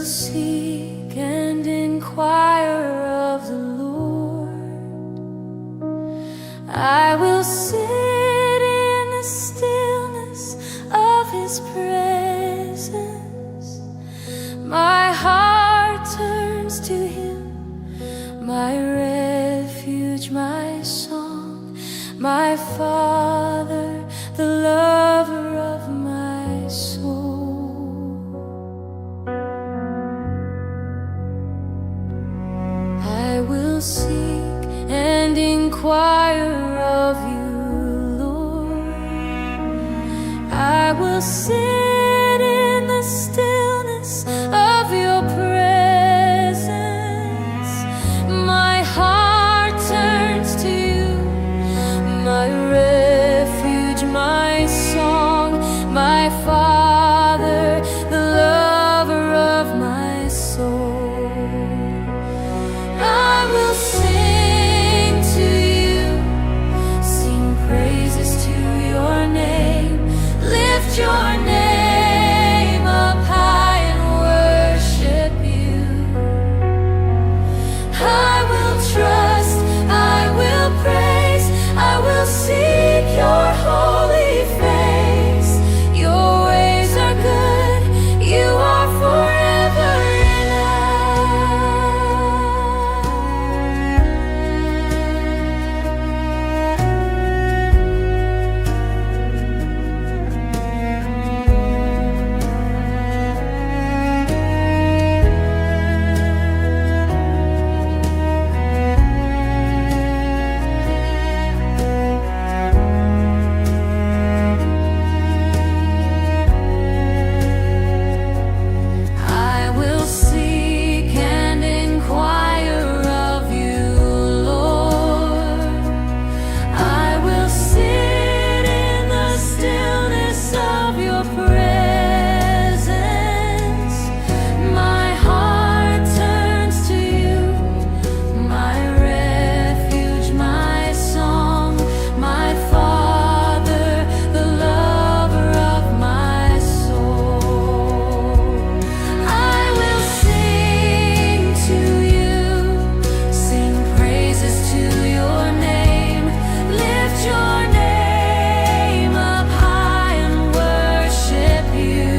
seek and inquire of the Lord. I will sit in the stillness of His presence. My heart turns to Him, my refuge, my song, my Father, the lover of my soul. I will seek and inquire of you, Lord. I will sit in the stillness of your presence. My heart turns to you, my refuge, my song, my Father, the lover of my soul. I will sing to you, sing praises to your name, lift your name up high and worship you. I will trust, I will praise, I will seek your holy face. Your ways are good, you are forever I will seek and inquire of you, Lord. I will sit in the stillness of your presence. My heart turns to you, my refuge, my song, my Father, the lover of my soul. I will sing to you, sing praises to your name, lift your name up high and worship you.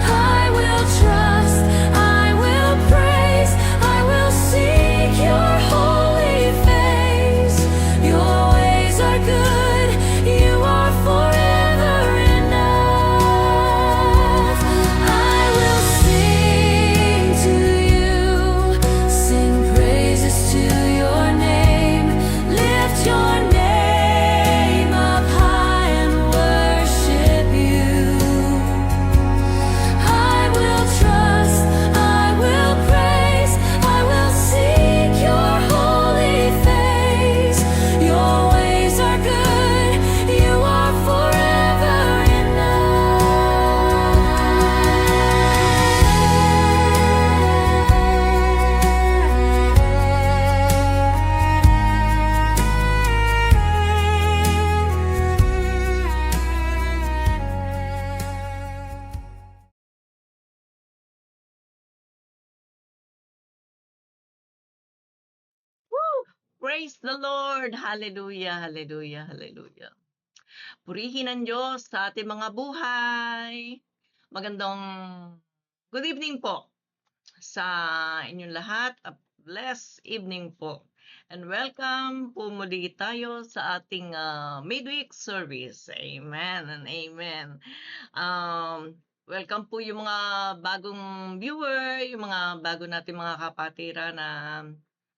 I will trust, I will praise, I will seek your holy face. Your ways are good, you are forever enough. I will sing to you, sing praises to your name, lift your name up high and worship you. I will trust, I will praise, I will seek your holy face. Your ways are good, you are forever Woo! Praise the Lord! Hallelujah, hallelujah, hallelujah. Purihin ang Diyos sa ating mga buhay. Magandang good evening po sa inyong lahat. A blessed evening po. And welcome po muli tayo sa ating midweek service. Amen and amen. Welcome po yung mga bagong viewer, yung mga bago natin mga kapatira na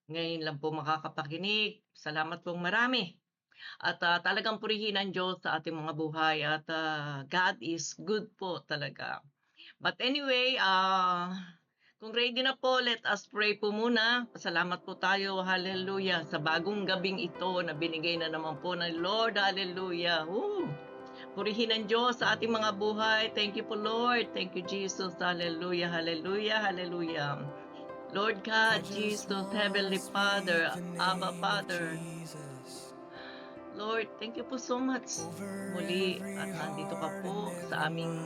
ngayon lang po makakapakinig. Salamat pong marami. At talagang purihin ang Diyos sa ating mga buhay at God is good po talaga. But anyway, kung ready na po, let us pray po muna. Pasalamat po tayo, hallelujah, sa bagong gabing ito na binigay na naman po ng Lord, hallelujah. Woo! Purihin ang Diyos sa ating mga buhay. Thank you po, Lord. Thank you, Jesus. Hallelujah, hallelujah, hallelujah. Lord God, Jesus, Heavenly Father, Abba Father, Lord, thank you po so much muli at nandito ka po sa aming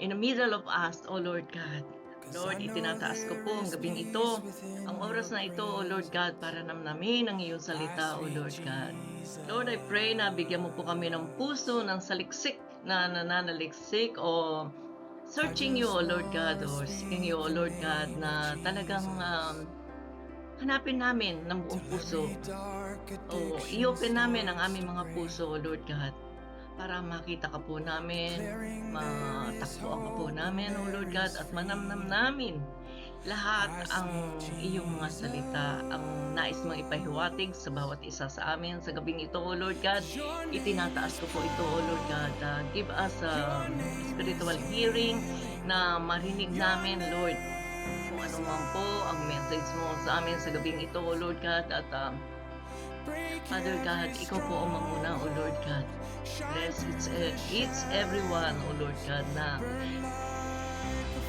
in the middle of us, O Lord God. Lord, itinataas ko po ang gabing ito, ang oras na ito, O Lord God, para namnamin ang iyong salita, O Lord God. Lord, I pray na bigyan mo po kami ng puso ng saliksik na nananaliksik o searching you, O Lord God, or seeking you, O Lord God, na talagang hanapin namin ng buong puso. O i-open namin ang aming mga puso, O Lord God, para makita ka po namin, matakbuhan ka po namin, O Lord God, at manamnam namin lahat ang iyong mga salita, ang nais mong ipahiwatig sa bawat isa sa amin sa gabing ito, O Lord God. Itinataas ko po ito, O Lord God. Give us spiritual hearing na marinig namin, Lord, kung ano man po ang message mo sa amin sa gabing ito, O Lord God. At Father God, ikaw po ang manguna, O Lord God. Bless each everyone, O Lord God, na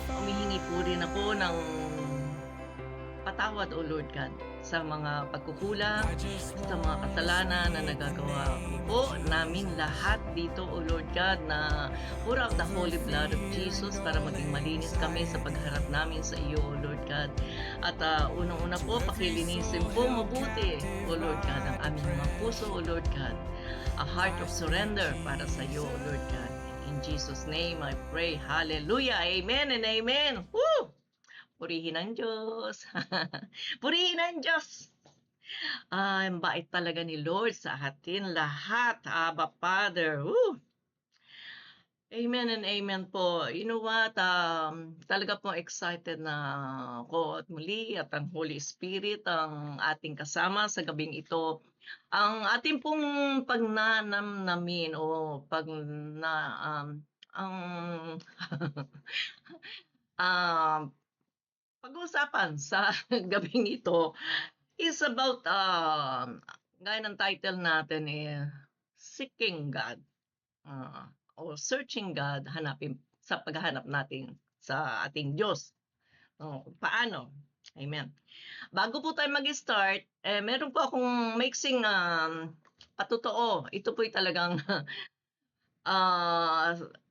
humihingi po rin ako ng patawad, O Lord God, sa mga pagkukulang, sa mga kasalanan na nagagawa po namin lahat dito, O Lord God, na pour out the holy blood of Jesus para maging malinis kami sa pagharap namin sa iyo, O Lord God. At unang-una po, pakilinisin po mabuti, O Lord God, ang aming mga puso, O Lord God. A heart of surrender para sa iyo, O Lord God. In Jesus' name I pray. Hallelujah. Amen and amen. Woo! Purihin ang Diyos. Purihin ang Diyos. Ang bait talaga ni Lord sa atin lahat. Abba Father. Woo! Amen and amen po. You know what? Talaga po excited na ako at muli at ang Holy Spirit ang ating kasama sa gabing ito. Ang ating pong pagnanamnamin o ang ah, pag-uusapan sa gabing ito is about, gaya ng title natin, Seeking God, o Searching God, sa paghahanap natin sa ating Diyos. Paano? Amen. Bago po tayo mag-start, meron po akong maiksing patotoo. Ito po'y talagang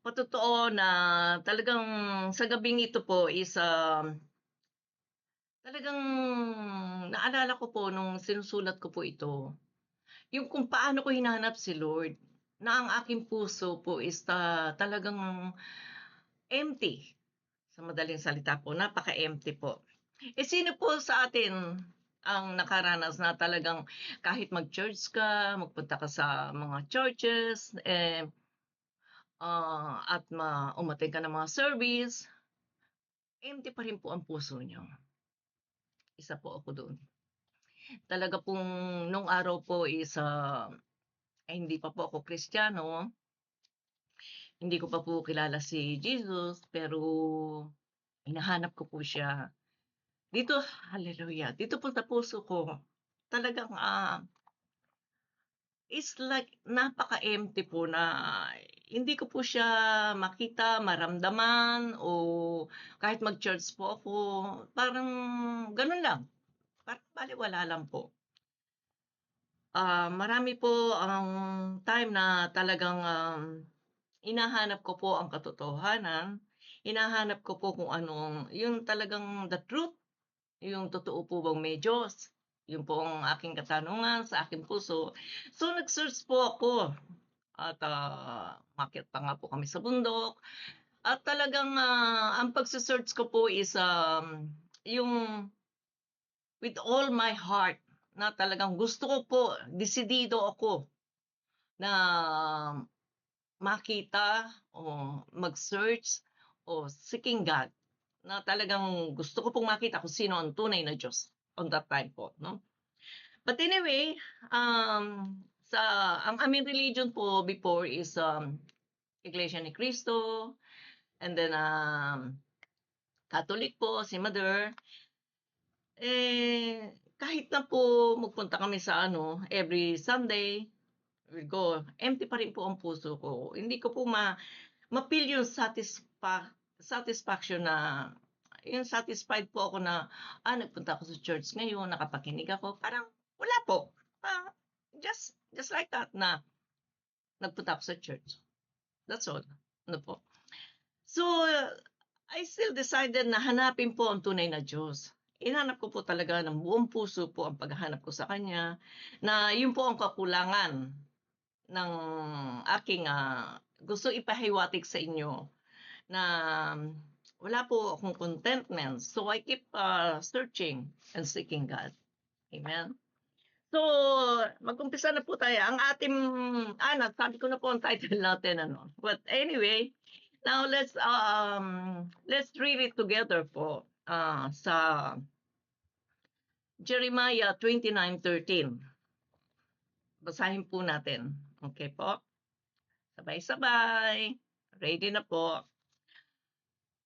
patotoo na talagang sa gabing ito po is talagang naalala ko po nung sinusulat ko po ito, yung kung paano ko hinahanap si Lord, na ang aking puso po is talagang empty. Sa madaling salita po, napaka-empty po. Sino po sa atin ang nakaranas na talagang kahit mag-church ka, magpunta ka sa mga churches, at umattend ka ng mga service, empty pa rin po ang puso niyo. Isa po ako doon. Talaga pong nung araw po is, hindi pa po ako Kristiyano, hindi ko pa po kilala si Jesus, pero hinahanap ko po siya. Dito, hallelujah, dito po sa puso ko, talagang, is like napaka-empty po na hindi ko po siya makita, maramdaman o kahit mag-church po ako, parang gano'n lang, parang balewala lang po. Marami po ang time na talagang, hinahanap ko po ang katotohanan, hinahanap ko po kung anong yung talagang the truth, yung totoo po bang may Diyos? Yun po ang aking katanungan sa aking puso. So, nag-search po ako at, umakyat pa nga po kami sa bundok at talagang, ang pagse-search ko po is, yung with all my heart na talagang gusto ko po, desidido ako na makita o mag-search o seeking God, na talagang gusto ko pong makita kung sino ang tunay na Diyos on that time po, no? But anyway, sa ang aming religion po before is, Iglesia ni Cristo, and then, Catholic po, si Mother. Kahit na po magpunta kami sa every Sunday, we go, empty pa rin po ang puso ko. Hindi ko po ma-feel yung satisfaction na yung satisfied po ako na, nagpunta ako sa church ngayon, nakapakinig ako. Parang wala po. Just like that na nagpunta ako sa church. That's all. Ano po. So, I still decided na hanapin po ang tunay na Diyos. Hinanap ko po talaga ng buong puso po ang paghahanap ko sa Kanya, na yun po ang kakulangan ng aking, gusto ipahiwatig sa inyo na wala po akong contentment. So, I keep, searching and seeking God. Amen. So, mag-umpisa na po tayo. Ang ating sabi ko na po ang title natin ano. But anyway, now let's read it together po sa Jeremiah 29:13. Basahin po natin. Okay po? Sabay-sabay. Ready na po.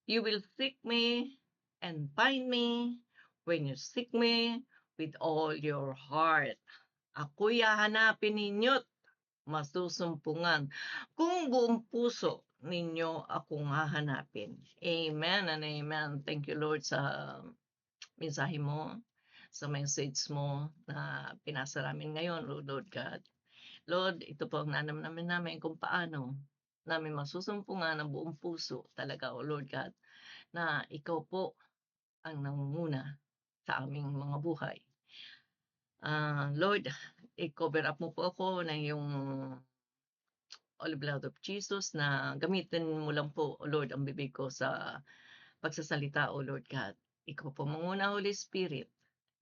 You will seek me and find me when you seek me with all your heart. Ako'y hahanapin ninyo't masusumpungan kung buong puso ninyo akong hahanapin. Amen and amen. Thank you, Lord, sa mensahe mo, sa message mo na pinasa namin ngayon, Lord God. Lord, ito po ang nanamnamin namin kung paano namin masusumpungan ng buong puso talaga, O Lord God, na ikaw po ang nangunguna sa aming mga buhay. Lord, i-cover up mo po ako ng iyong Holy Blood of Jesus na gamitin mo lang po, O Lord, ang bibig ko sa pagsasalita, O Lord God. Ikaw po manguna, Holy Spirit.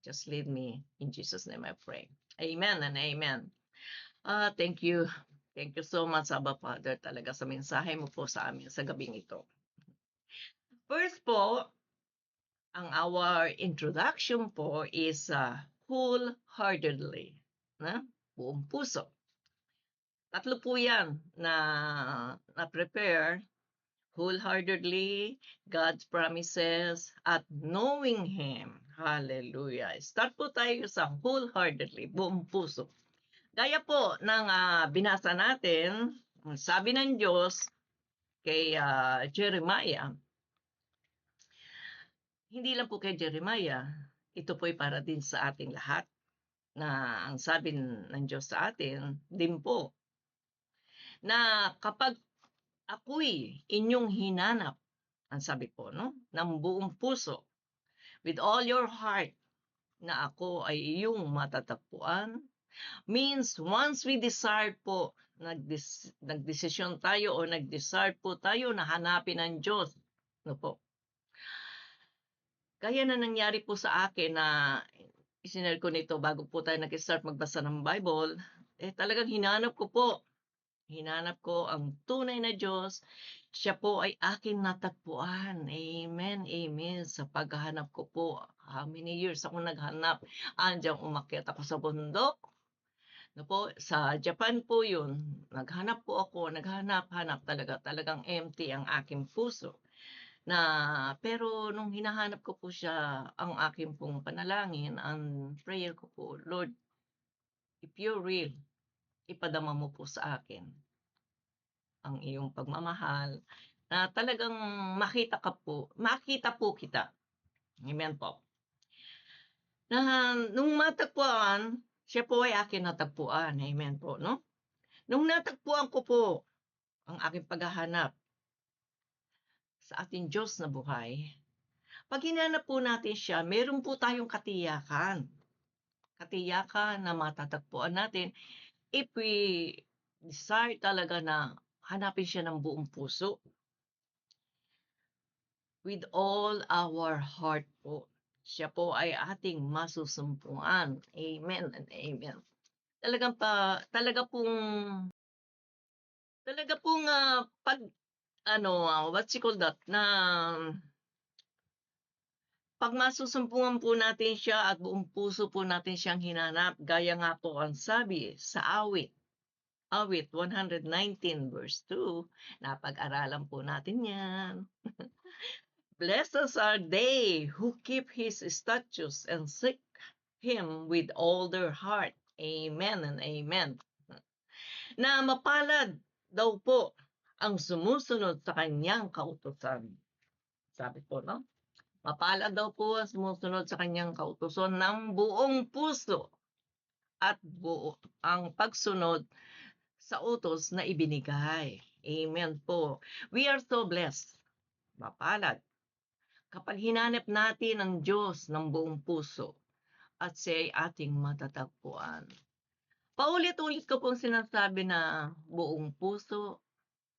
Just lead me. In Jesus' name I pray. Amen and amen. Thank you. Thank you so much, Abba Father, talaga sa mensahe mo po sa amin sa gabing ito. First po, ang our introduction po is wholeheartedly. Buong puso. Tatlo po yan na prepare wholeheartedly, God's promises, at knowing Him. Hallelujah. Start po tayo sa wholeheartedly, buong puso. Gaya po ng binasa natin, sabi ng Diyos kay Jeremiah, hindi lang po kay Jeremiah, ito po'y para din sa ating lahat, na ang sabi ng Diyos sa atin, din po, na kapag ako'y inyong hinanap, ang sabi po, no, ng buong puso, with all your heart, na ako ay iyong matatagpuan, means once we desire po, nagdesisyon tayo o nag-desire po tayo na hanapin ang Diyos, no po. Kaya na nangyari po sa akin na isinare ko nito bago po tayo nag-start magbasa ng Bible, talagang hinanap ko ang tunay na Diyos. Siya po ay aking natagpuan. Amen, amen. Sa paghahanap ko po, how many years ako naghanap? Andiyan umakyat ako sa bundok. No po, sa Japan po yun. Naghanap po ako, naghanap-hanap talaga. Talagang empty ang aking puso. Pero nung hinahanap ko po siya, ang aking pong panalangin, ang prayer ko po, Lord, if you're real, ipadama mo po sa akin ang iyong pagmamahal, na talagang makita po kita. Amen po. Na nung matagpuan, siya po ay akin natagpuan. Amen po, no? Nung natagpuan ko po ang aking paghahanap sa ating Diyos na buhay, pag hinanap po natin siya, meron po tayong katiyakan. Katiyakan na matatagpuan natin if we desire talaga na hanapin siya ng buong puso. With all our heart po. Siya po ay ating masusumpungan. Amen and amen. Talaga pong what you call that, na pag masusumpungan po natin siya at buong puso po natin siyang hinanap, gaya nga po ang sabi sa awit 119 verse 2, napag-aralan po natin yan. Blessed are they who keep His statutes and seek Him with all their heart. Amen and amen. Na mapalad daw po ang sumusunod sa kanyang kautusan. Sabi po, no? Mapalad daw po ang sumusunod sa kanyang kautusan ng buong puso at ang pagsunod sa utos na ibinigay. Amen po. We are so blessed mapalad. Kapag hinanap natin ang Diyos ng buong puso at siya ay ating matatagpuan. Paulit-ulit ko pong sinasabi na buong puso,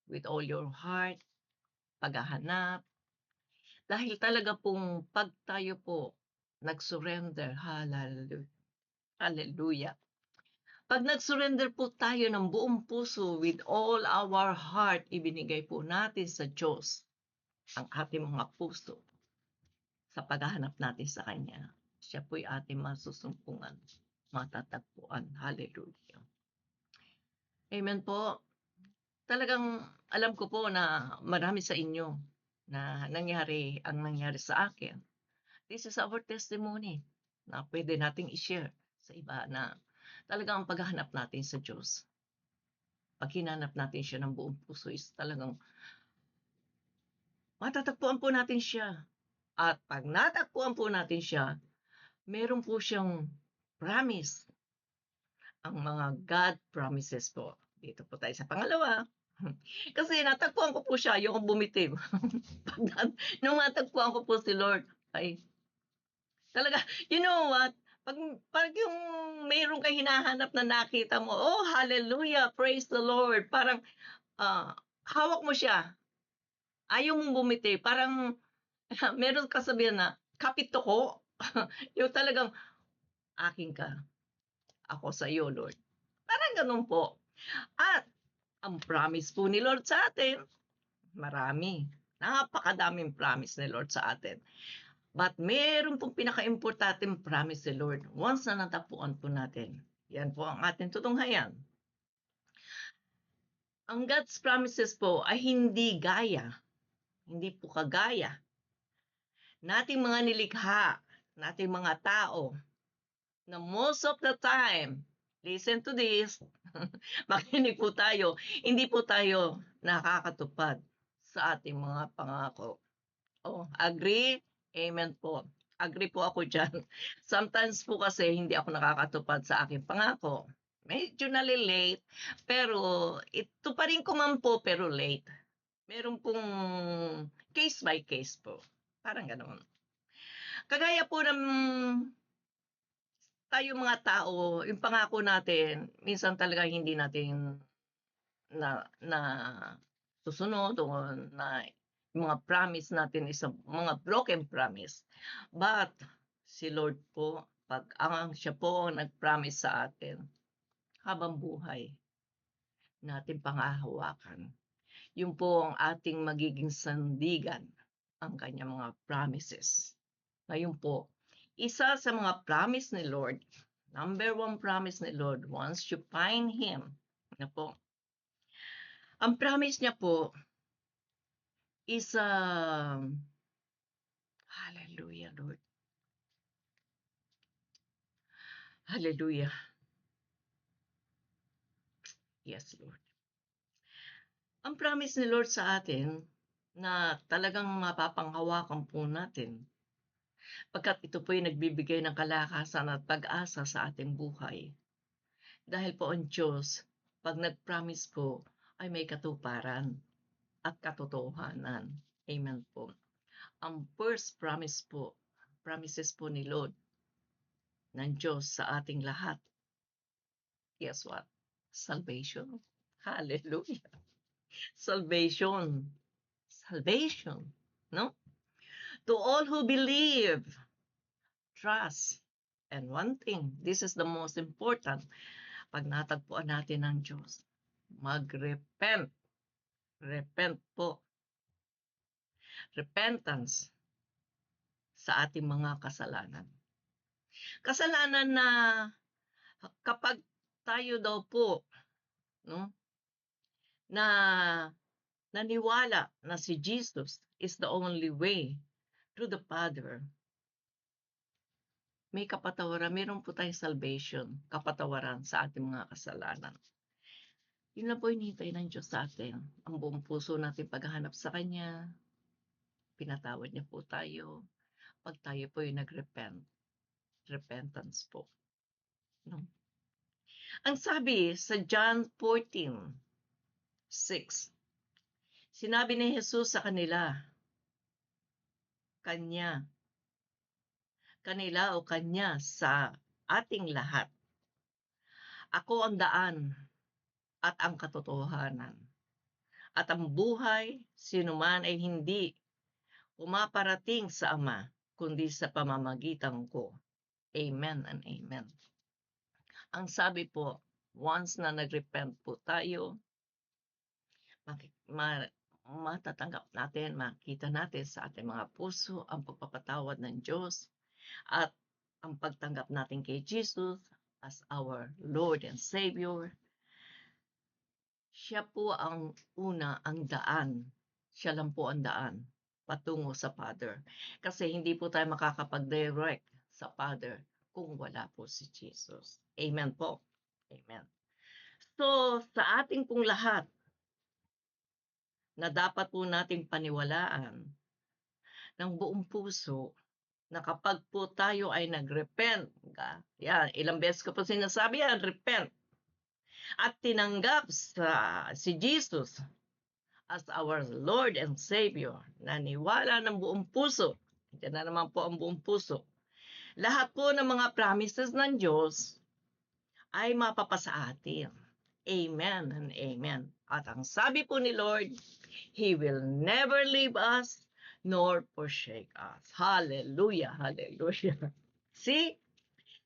with all your heart, paghahanap. Dahil talaga pong pag tayo po nag-surrender, hallelujah. Pag nag-surrender po tayo ng buong puso with all our heart, ibinigay po natin sa Diyos ang ating mga puso sa paghahanap natin sa Kanya. Siya po'y ating masusumpungan, matatagpuan. Hallelujah. Amen po. Talagang alam ko po na marami sa inyo na nangyari sa akin. This is our testimony na pwede nating i-share sa iba na talagang ang paghahanap natin sa Diyos. Pag hinanap natin siya ng buong puso is talagang matatagpuan po natin siya. At pag natagpuan po natin siya, meron po siyang promise. Ang mga God promises po. Dito po tayo sa pangalawa. Kasi natagpuan ko po siya, yung bumitiw. Nung natagpuan ko po si Lord, ay talaga, you know what? Pag yung mayroong kang hinahanap na nakita mo, oh, hallelujah, praise the Lord. Parang hawak mo siya. Ayaw mong bumitiw. Parang meron kasabihan na, kapito ko. Yung talagang, akin ka. Ako sa iyo, Lord. Parang ganun po. At ang promise po ni Lord sa atin, marami. Napakadaming promise ni Lord sa atin. But meron pong pinaka-importanting promise ni Lord once na natagpuan po natin. Yan po ang ating tutunghayan. Ang God's promises po ay hindi po kagaya nating mga nilikha, nating mga tao, na most of the time, listen to this, makinig po tayo, hindi po tayo nakakatupad sa ating mga pangako. Oh, agree? Amen po. Agree po ako dyan. Sometimes po kasi hindi ako nakakatupad sa aking pangako. Medyo late, pero ito pa rin ko man po, pero late. Meron pong case by case po. Parang ganoon. Kagaya po ng tayo mga tao, yung pangako natin, minsan talaga hindi natin na susunod o na yung mga promise natin is mga broken promise. But si Lord po, pag siya po nag-promise sa atin, habang buhay natin pangahawakan. Yun po ang ating magiging sandigan, ang kanyang mga promises. Ngayon po, isa sa mga promise ni Lord, number one promise ni Lord, once you find Him, na po, ang promise niya po is, hallelujah, Lord. Hallelujah. Yes, Lord. Ang promise ni Lord sa atin na talagang mapapanghawakan po natin pagkat ito po ay nagbibigay ng kalakasan at pag-asa sa ating buhay. Dahil po ang Diyos, pag nag-promise po, ay may katuparan at katotohanan. Amen po. Ang first promises po ni Lord ng Diyos sa ating lahat. Guess what? Salvation. Hallelujah. Salvation. Salvation. No? To all who believe, trust, and one thing, this is the most important, pag natagpuan natin ng Diyos, mag-repent. Repent po. Repentance sa ating mga kasalanan. Kasalanan na kapag tayo daw po, no, na naniwala na si Jesus is the only way to the Father, may kapatawaran, meron po tayong salvation, kapatawaran sa ating mga kasalanan. Yun lang po hinihintay ng Diyos sa atin. Ang buong puso natin paghahanap sa Kanya, pinatawad niya po tayo, pag tayo po yung repentance po. No? Ang sabi sa John 14:6, sinabi ni Jesus sa kanila, Kanya, kanila o Kanya sa ating lahat. Ako ang daan at ang katotohanan at ang buhay, sinuman ay hindi pumaparating sa Ama, kundi sa pamamagitan ko. Amen and amen. Ang sabi po, once na nag-repent po tayo, matatanggap natin, makita natin sa ating mga puso ang pagpapatawad ng Diyos at ang pagtanggap natin kay Jesus as our Lord and Savior. Siya po ang una, ang daan. Siya lang po ang daan patungo sa Father. Kasi hindi po tayo makakapag-direct sa Father kung wala po si Jesus. Amen po. Amen. So, sa ating pong lahat na dapat po nating paniwalaan ng buong puso na kapag po tayo ay nag-repent, yan, ilang beses ko po sinasabi yan, repent, at tinanggap si Jesus as our Lord and Savior, naniwala ng buong puso, yan na naman po ang buong puso, lahat po ng mga promises ng Diyos ay mapapasa atin. Amen and amen. At ang sabi po ni Lord, He will never leave us nor forsake us. Hallelujah, hallelujah. See,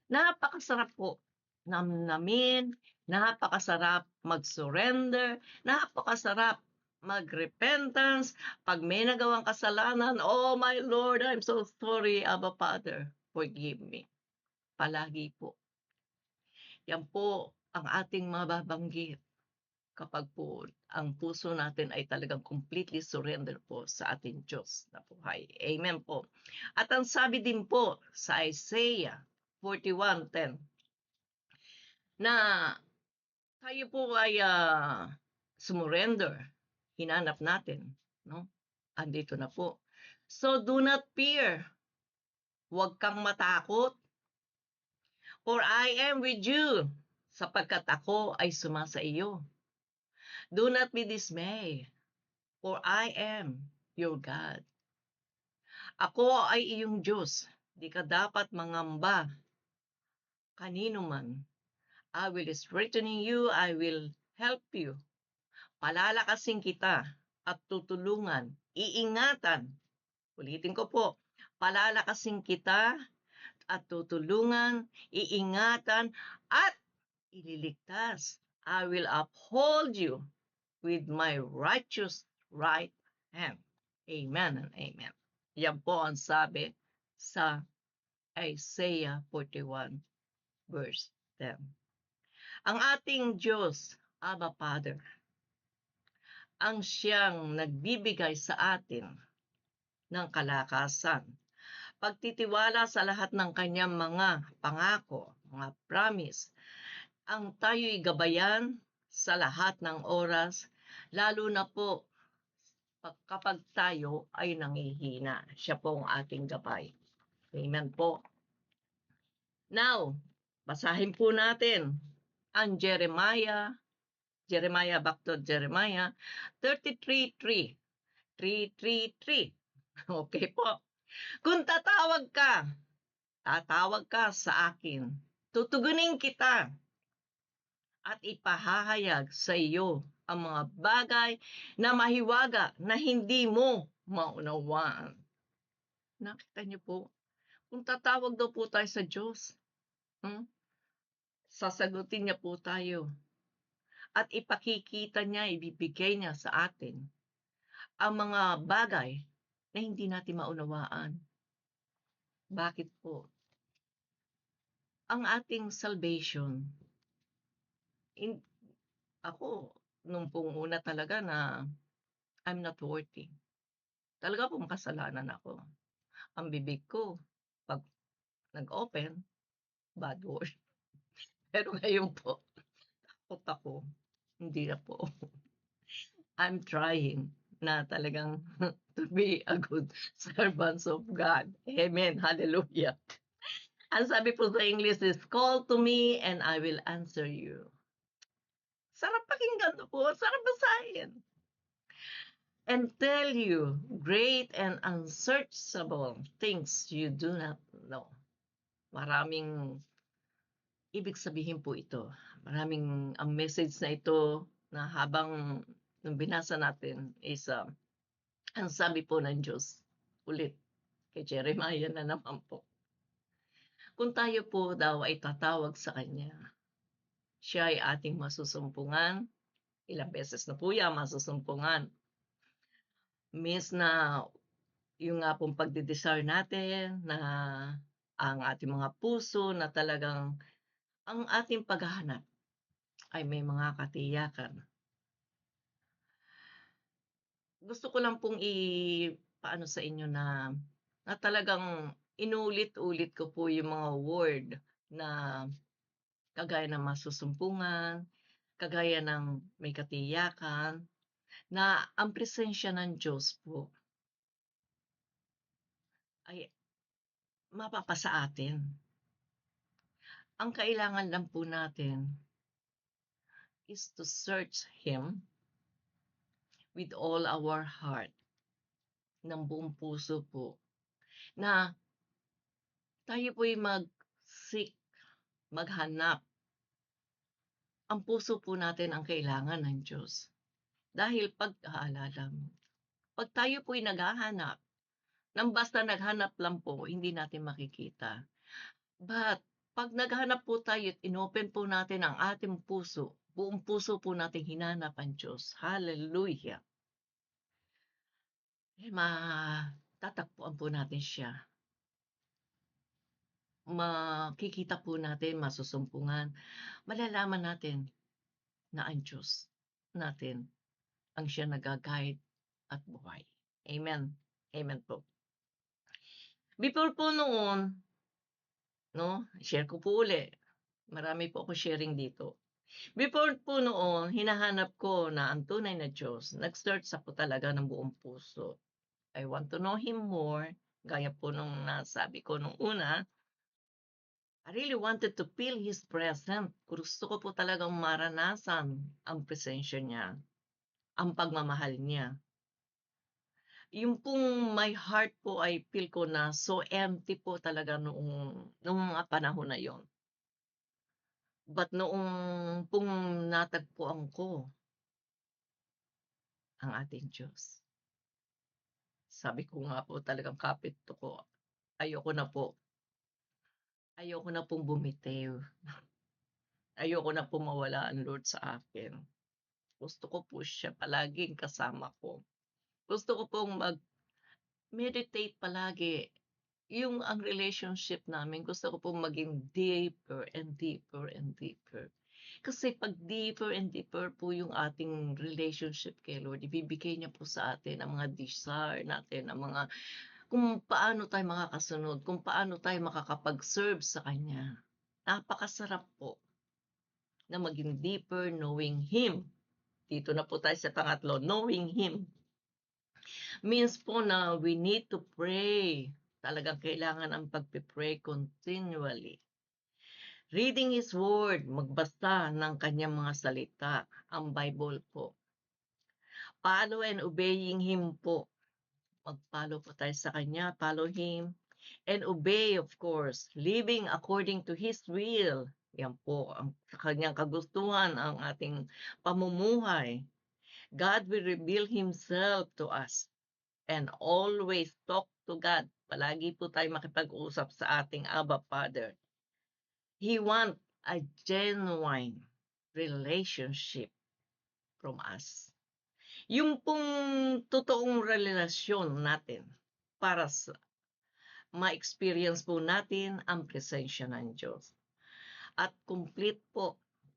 napakasarap po namnamin, napakasarap mag-surrender, napakasarap mag-repentance. Pag may nagawang kasalanan, oh my Lord, I'm so sorry, Abba Father, forgive me. Palagi po. Yan po ang ating mababanggit kapag po ang puso natin ay talagang completely surrender po sa ating Diyos na buhay. Amen po. At ang sabi din po sa Isaiah 41:10 na tayo po ay sumurrender. Hinanap natin. No? Andito na po. So do not fear. Huwag kang matakot. For I am with you. Sapagkat ako ay sumasa iyo. Do not be dismayed, for I am your God. Ako ay iyong Diyos. Di ka dapat mangamba kanino man. I will strengthen you, I will help you. Palalakasin kita at tutulungan, iingatan. Ulitin ko po, palalakasin kita at tutulungan, iingatan, at ililigtas. I will uphold you with my righteous right hand. Amen and amen. Yan po ang sabi sa Isaiah 41 verse 10. Ang ating Diyos, Abba Father, ang siyang nagbibigay sa atin ng kalakasan, pagtitiwala sa lahat ng kanyang mga pangako, mga promise, ang tayo'y gabayan sa lahat ng oras, lalo na po kapag tayo ay nanghihina. Siya po ang ating gabay. Amen po. Now, basahin po natin ang Jeremiah back to Jeremiah 33:3. 3:3. Okay po. Kung tatawag ka sa akin, tutugunin kita at ipahahayag sa iyo ang mga bagay na mahiwaga na hindi mo maunawaan. Nakita niyo po, kung tatawag daw po tayo sa Diyos, sasagutin niya po tayo at ipakikita niya, ibibigay niya sa atin ang mga bagay na hindi natin maunawaan. Bakit po? Ang ating salvation, ako, nung pong una talaga na I'm not worthy. Talaga pong kasalanan ako. Ang bibig ko, pag nag-open, bad word. Pero ngayon po, takot ako. Hindi na po. I'm trying na talagang to be a good servant of God. Amen. Hallelujah. Ang sabi po sa English is, call to me and I will answer you. Sarap pakinggan po. Sarap basahin. and tell you great and unsearchable things you do not know. Maraming ibig sabihin po ito. Maraming ang message na ito na habang nung binasa natin is ang sabi po ng Diyos ulit kay Jeremiah na naman po. Kung tayo po daw ay tatawag sa Kanya, siya ay ating masusumpungan. Ilang beses na po yan masusumpungan. Means na yung nga pong pagde-desire natin na ang ating mga puso na talagang ang ating paghahanap ay may mga katiyakan. Gusto ko lang pong paano sa inyo na talagang inulit-ulit ko po yung mga word na kagaya ng masusumpungan, kagaya ng may katiyakan, na ang presensya ng Diyos po ay mapapasa atin. Ang kailangan lang po natin is to search Him with all our heart, ng buong puso po, na tayo po'y mag-seek, maghanap. Ang puso po natin ang kailangan ng Diyos. Dahil pag-aalala mo, pag tayo po'y naghahanap, nang basta naghanap lang po, hindi natin makikita. But pag naghanap po tayo at inopen po natin ang ating puso, buong puso po natin hinanap ang Diyos. Hallelujah! Matatagpuan po natin siya. Makikita po natin, masusumpungan, malalaman natin na ang Diyos natin ang siya nag-guide at buhay. Amen. Amen po. Before po noon, no, share ko po uli. Marami po ako sharing dito. Before po noon, hinahanap ko na ang tunay na Diyos. Nag-start sa po talaga ng buong puso. I want to know Him more. Gaya po nung nasabi ko nung una, I really wanted to feel His presence. Gusto ko po talagang maranasan ang presensya niya, ang pagmamahal niya. Yung pong my heart po ay feel ko na so empty po talaga noong mga panahon na yon. But noong pong natagpuan ko ang ating Diyos, sabi ko nga po talagang kapit ko, ayoko na po. Ayoko na pong bumitiw. Ayoko na pong mawala ang Lord sa akin. Gusto ko po siya palaging kasama ko. Gusto ko pong mag-meditate palagi. Yung ang relationship namin, gusto ko pong maging deeper and deeper and deeper. Kasi pag deeper and deeper po yung ating relationship kay Lord, ibibigay niya po sa atin ang mga desire natin, ang mga kung paano tayo makakasunod, kung paano tayo makakapag-serve sa Kanya. Napakasarap po na maging deeper knowing Him. Dito na po tayo sa pangatlo, knowing Him. Means po na we need to pray. Talagang kailangan ang pagpipray continually. Reading His Word, magbasa ng Kanyang mga salita, ang Bible po. Follow and obeying Him po. Mag-follow po tayo sa Kanya, follow Him. And obey, of course, living according to His will. Yan po, ang Kanyang kagustuhan, ang ating pamumuhay. God will reveal Himself to us and always talk to God. Palagi po tayo makipag-usap sa ating Abba Father. He wants a genuine relationship from us. Yung pong totoong relasyon natin para sa ma-experience po natin ang presensya ng Diyos. At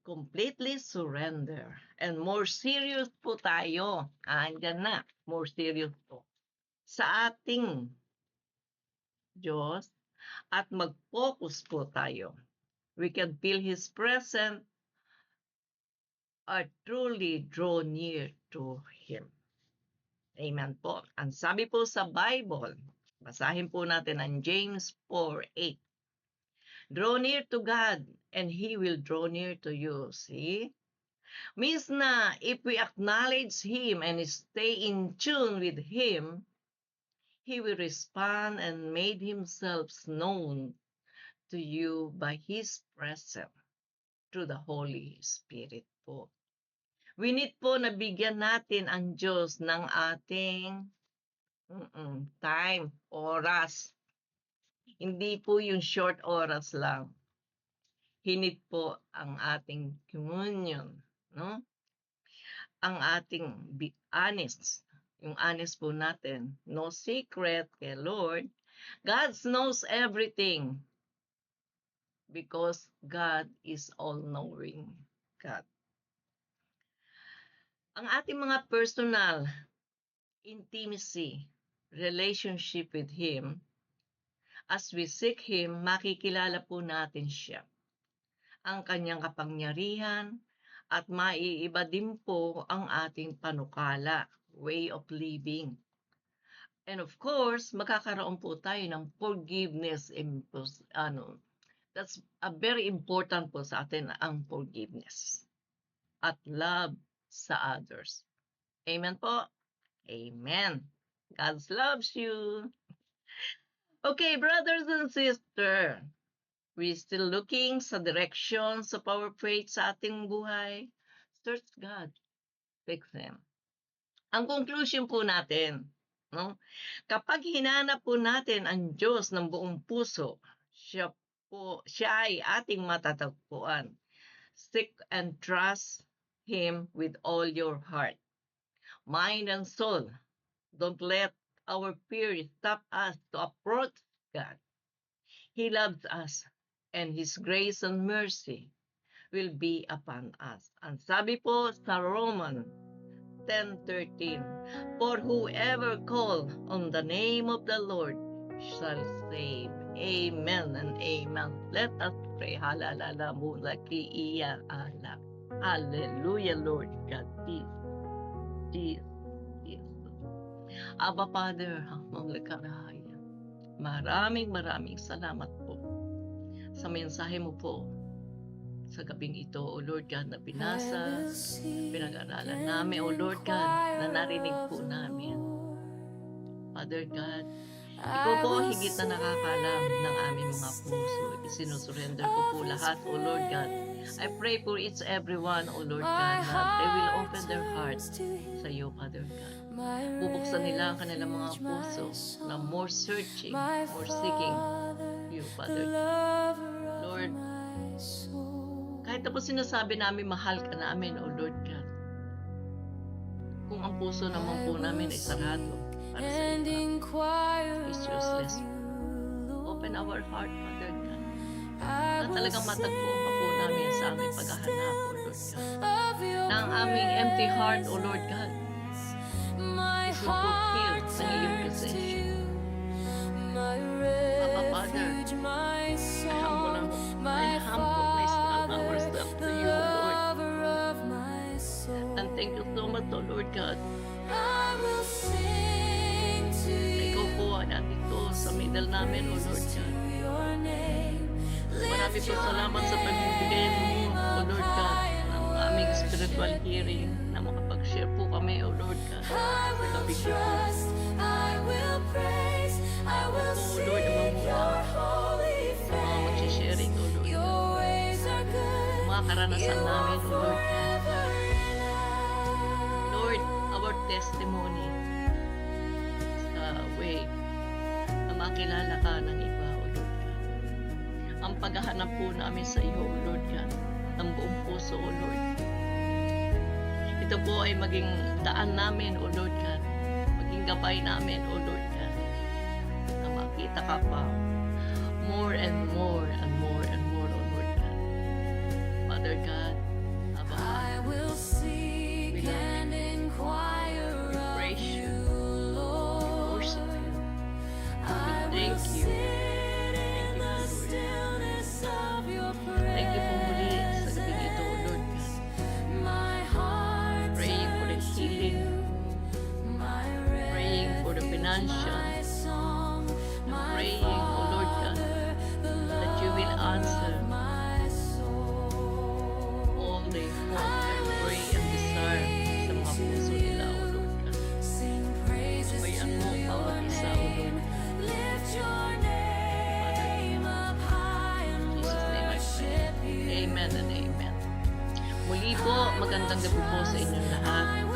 completely surrender. And more serious po tayo. Andyan na, more serious po. Sa ating Diyos at mag-focus po tayo. We can feel His presence or truly draw near to Him. Amen po. Ang sabi po sa Bible, basahin po natin ang James 4:8. Draw near to God and He will draw near to you. See? Means na if we acknowledge Him and stay in tune with Him, He will respond and made Himself known to you by His presence through the Holy Spirit po. We need po na bigyan natin ang Diyos ng ating time, oras. Hindi po yung short oras lang. Hinit po ang ating communion, no? Ang ating be honest. Yung honest po natin. No secret kay Lord. God knows everything because God is all-knowing God. Ang ating mga personal intimacy, relationship with Him, as we seek Him, makikilala po natin siya. Ang kanyang kapangyarihan at maiiba din po ang ating panukala, way of living. And of course, magkakaroon po tayo ng forgiveness. That's a very important po sa atin ang forgiveness at love sa others. Amen po? Amen. God loves you. Okay, brothers and sisters, we still looking sa directions of our faith sa ating buhay. Search God. Fix Him. Ang conclusion po natin, no? Kapag hinanap po natin ang Diyos ng buong puso, siya ay ating matatagpuan. Seek and trust Him with all your heart, mind, and soul. Don't let our fear stop us to approach God. He loves us, and His grace and mercy will be upon us. Ang sabi po sa Romans 10:13, for whoever call on the name of the Lord shall save. Amen and amen. Let us pray. Halalala mula kiiya ala. Hallelujah, Lord God. Jesus. Aba Father, maglakarahaya. Maraming salamat po sa mensahe mo po sa gabing ito, O Lord God, na binasa, pinag-aralan namin, O Lord God, na narinig po namin. Father God, Ikaw po ang higit na nakakalam ng aming mga puso. Isinusurrender ko po lahat, O Lord God. I pray for each everyone, O Lord God, na they will open their hearts sa iyo, Father God. Bubuksan nila ang kanilang mga puso na more searching, more seeking you, Father God. Lord, kahit na po sinasabi namin mahal ka namin, O Lord God, kung ang puso naman po namin ay sarado para sa iba, is useless. Open our heart, Father God, na talagang matagpuan pa po namin sa aming paghahanap, O Lord God, na ang aming empty heart, O Lord God, is fulfilled sa iyong presensya. Papa, Father, I humble myself, ourselves to you, Lord. And thank you so much, O Lord God. Ikaw po ay nandito sa middle namin, O Lord God. Marami po salamat sa pagbibigay mo, O Lord God, ng aming spiritual hearing na makapag-share po kami, O Lord God, sa gabi ko. O Lord, mga mag-sharing, O Lord God, mga karanasan namin, O Lord God. Lord, our testimony sa way na makilala ka ng iba, O Lord God. Ang paghahanap po namin sa iyo, O Lord God, ng buong puso, O Lord. Ito po ay maging daan namin, O Lord God. Maging gabay namin, O Lord God. Na makita ka pa more and more and more and more, O Lord God. Father God, Abba, we love you. We praise you. We worship you. We thank you. Thank you po muli sa gabing ito, O Lord God. Praying for the healing. Praying for the financial. Praying, O Lord God, that you will answer Amen and amen. Muli po, magandang gabi po sa inyong lahat.